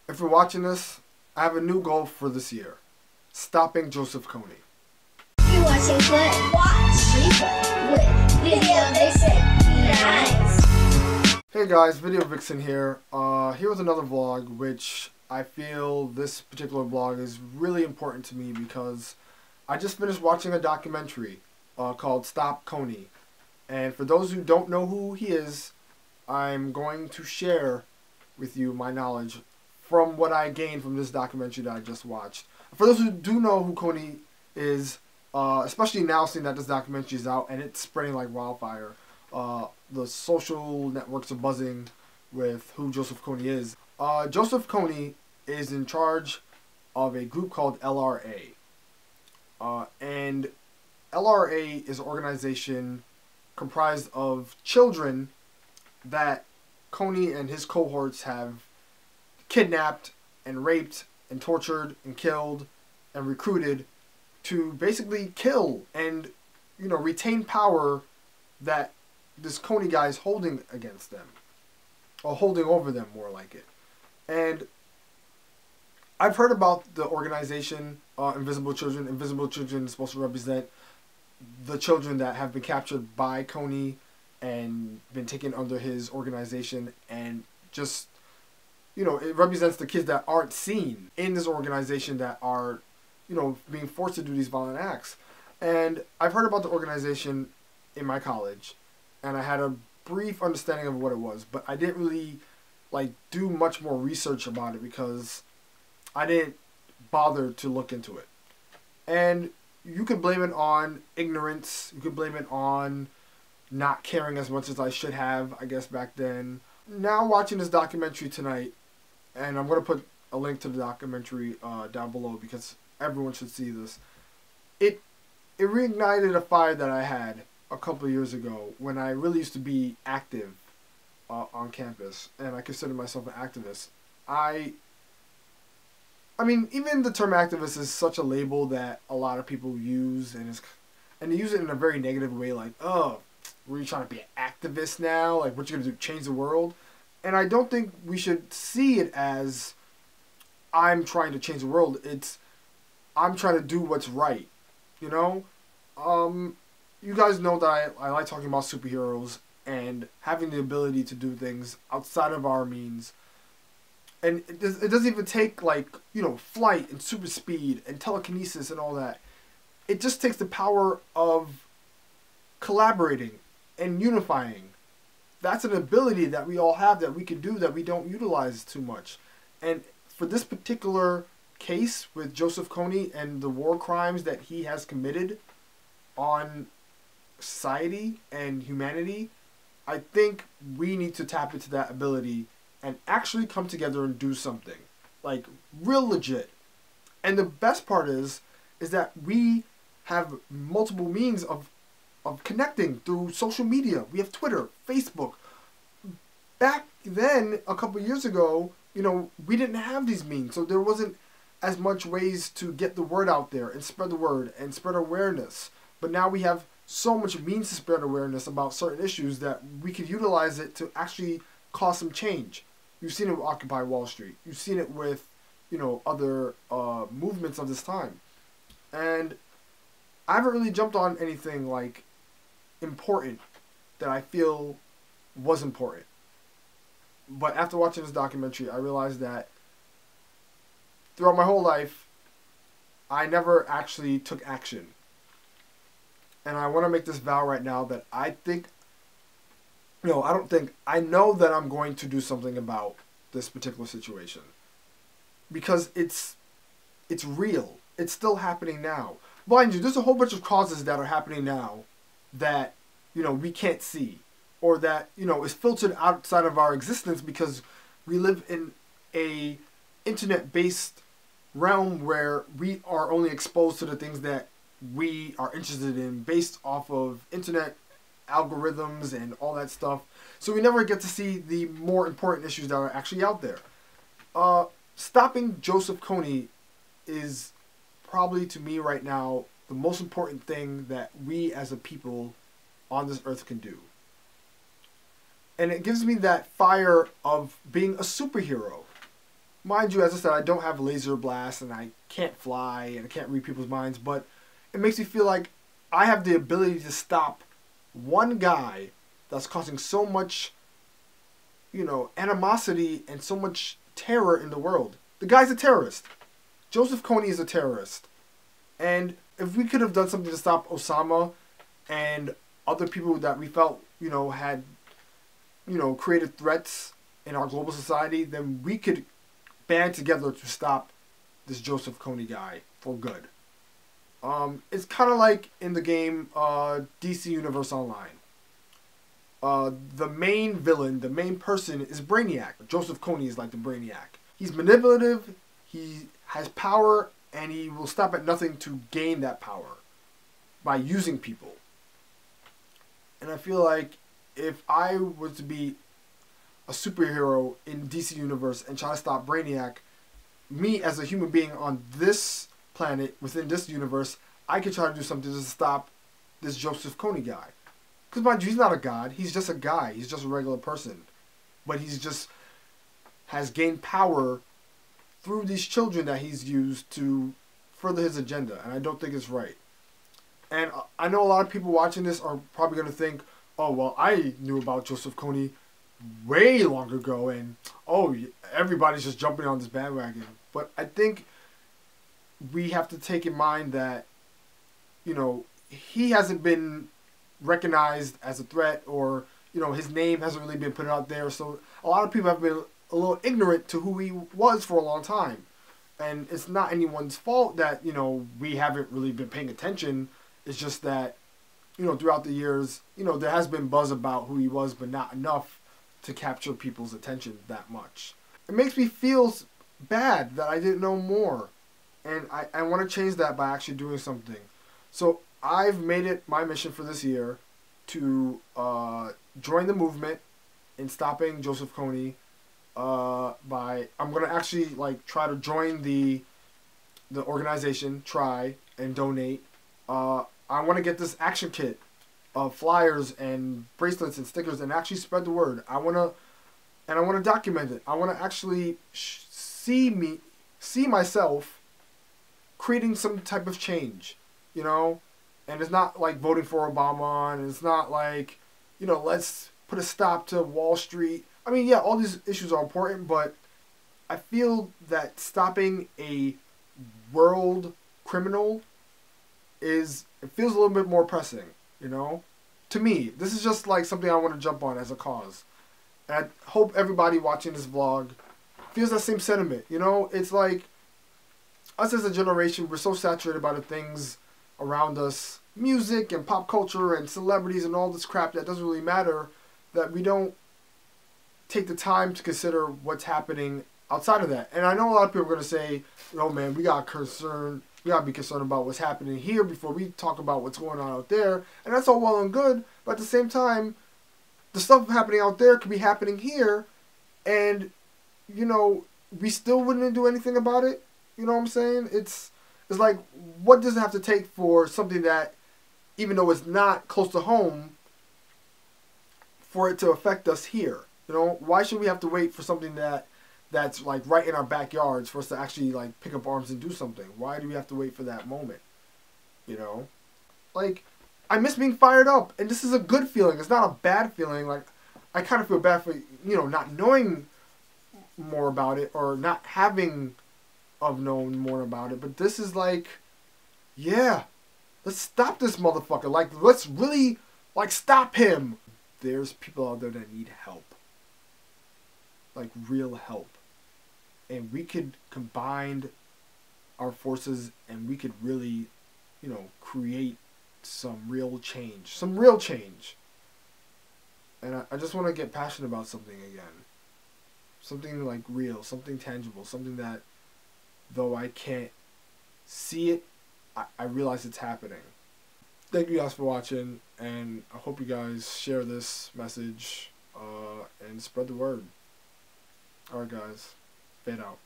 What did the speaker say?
If you're watching this, I have a new goal for this year. Stopping Joseph Kony. You watching Good Watch Replay with Video Vixen. Nice. Hey guys, Video Vixen here. Here with another vlog, which I feel this particular vlog is really important to me because I just finished watching a documentary called Stop Kony. And for those who don't know who he is, I'm going to share with you my knowledge from what I gained from this documentary that I just watched. For those who do know who Kony is, especially now seeing that this documentary is out and it's spreading like wildfire, the social networks are buzzing with who Joseph Kony is. Joseph Kony is in charge of a group called LRA. And LRA is an organization comprised of children that Kony and his cohorts have kidnapped and raped and tortured and killed and recruited to basically kill and, you know, retain power that this Kony guy is holding against them, or holding over them, more like it. And I've heard about the organization Invisible Children. Invisible Children is supposed to represent the children that have been captured by Kony and been taken under his organization, and just, you know, it represents the kids that aren't seen in this organization that are, you know, being forced to do these violent acts. And I've heard about the organization in my college, and I had a brief understanding of what it was, but I didn't really like do much more research about it because I didn't bother to look into it. And you could blame it on ignorance. You could blame it on not caring as much as I should have, I guess, back then. Now watching this documentary tonight, and I'm going to put a link to the documentary down below because everyone should see this. It reignited a fire that I had a couple of years ago when I really used to be active on campus, and I consider myself an activist. I mean, even the term activist is such a label that a lot of people use, and they use it in a very negative way, like, oh, were you trying to be an activist now? Like, what you gonna do, change the world? And I don't think we should see it as I'm trying to change the world. It's I'm trying to do what's right, you know? You guys know that I like talking about superheroes and having the ability to do things outside of our means. And it doesn't even take, like, you know, flight and super speed and telekinesis and all that. It just takes the power of collaborating and unifying. That's an ability that we all have that we can do that we don't utilize too much. And for this particular case with Joseph Kony and the war crimes that he has committed on society and humanity, I think we need to tap into that ability and actually come together and do something, like, real legit. And the best part is that we have multiple means of connecting through social media. We have Twitter, Facebook. Back then, a couple years ago, you know, we didn't have these means, so there wasn't as much ways to get the word out there and spread the word and spread awareness. But now we have so much means to spread awareness about certain issues that we could utilize it to actually cause some change. You've seen it with Occupy Wall Street. You've seen it with, you know, other movements of this time. And I haven't really jumped on anything, like, important that I feel was important. But after watching this documentary, I realized that throughout my whole life, I never actually took action. And I want to make this vow right now that I know that I'm going to do something about this particular situation. Because it's real. It's still happening now. Mind you, there's a whole bunch of causes that are happening now that, you know, we can't see. Or that, you know, is filtered outside of our existence because we live in a internet-based realm where we are only exposed to the things that we are interested in based off of internet algorithms and all that stuff. So we never get to see the more important issues that are actually out there. Stopping Joseph Kony is probably, to me right now, the most important thing that we as a people on this earth can do. And it gives me that fire of being a superhero. Mind you, as I said, I don't have laser blast and I can't fly and I can't read people's minds, but it makes me feel like I have the ability to stop one guy that's causing so much, animosity and so much terror in the world. The guy's a terrorist. Joseph Kony is a terrorist. And if we could have done something to stop Osama and other people that we felt, had, created threats in our global society, then we could band together to stop this Joseph Kony guy for good. It's kind of like in the game DC Universe Online. The main villain, the main person is Brainiac. Joseph Kony is like the Brainiac. He's manipulative, he has power, and he will stop at nothing to gain that power by using people. And I feel like if I was to be a superhero in DC Universe and try to stop Brainiac, me as a human being on this planet, within this universe, I could try to do something to stop this Joseph Kony guy. Because mind you, he's not a god. He's just a guy. He's just a regular person. But he's just has gained power through these children that he's used to further his agenda. And I don't think it's right. And I know a lot of people watching this are probably going to think, oh, well, I knew about Joseph Kony way long ago. And, oh, everybody's just jumping on this bandwagon. But I think we have to take in mind that, he hasn't been recognized as a threat, or his name hasn't really been put out there, so a lot of people have been a little ignorant to who he was for a long time. And it's not anyone's fault that we haven't really been paying attention. It's just that throughout the years there has been buzz about who he was, but not enough to capture people's attention that much. It makes me feel bad that I didn't know more, and I want to change that by actually doing something. So I've made it my mission for this year to join the movement in stopping Joseph Kony. I'm gonna actually try to join the organization, try and donate. I want to get this action kit of flyers and bracelets and stickers and actually spread the word. I want to document it. I want to actually see myself creating some type of change. And it's not like voting for Obama, and it's not like, let's put a stop to Wall Street. I mean, yeah, all these issues are important, but I feel that stopping a world criminal it feels a little bit more pressing, To me, this is just like something I want to jump on as a cause. And I hope everybody watching this vlog feels that same sentiment, It's like, us as a generation, we're so saturated by the things around us, music and pop culture and celebrities and all this crap that doesn't really matter, that we don't take the time to consider what's happening outside of that. And I know a lot of people are going to say, oh man, we got to be concerned about what's happening here before we talk about what's going on out there. And that's all well and good, but at the same time, the stuff happening out there could be happening here, and we still wouldn't do anything about it. You know what I'm saying? It's like, what does it have to take for something that, even though it's not close to home, for it to affect us here? Why should we have to wait for something that's like right in our backyards for us to actually pick up arms and do something? Why do we have to wait for that moment? I miss being fired up, and this is a good feeling. It's not a bad feeling. I kind of feel bad for not knowing more about it, or not having known more about it, but this is yeah, let's stop this motherfucker. Let's really stop him. There's people out there that need help, real help, and we could combine our forces, and we could really create some real change, and I just want to get passionate about something again, something real, something tangible, something that, though I can't see it, I realize it's happening. Thank you guys for watching, and I hope you guys share this message and spread the word. Alright guys, fade out.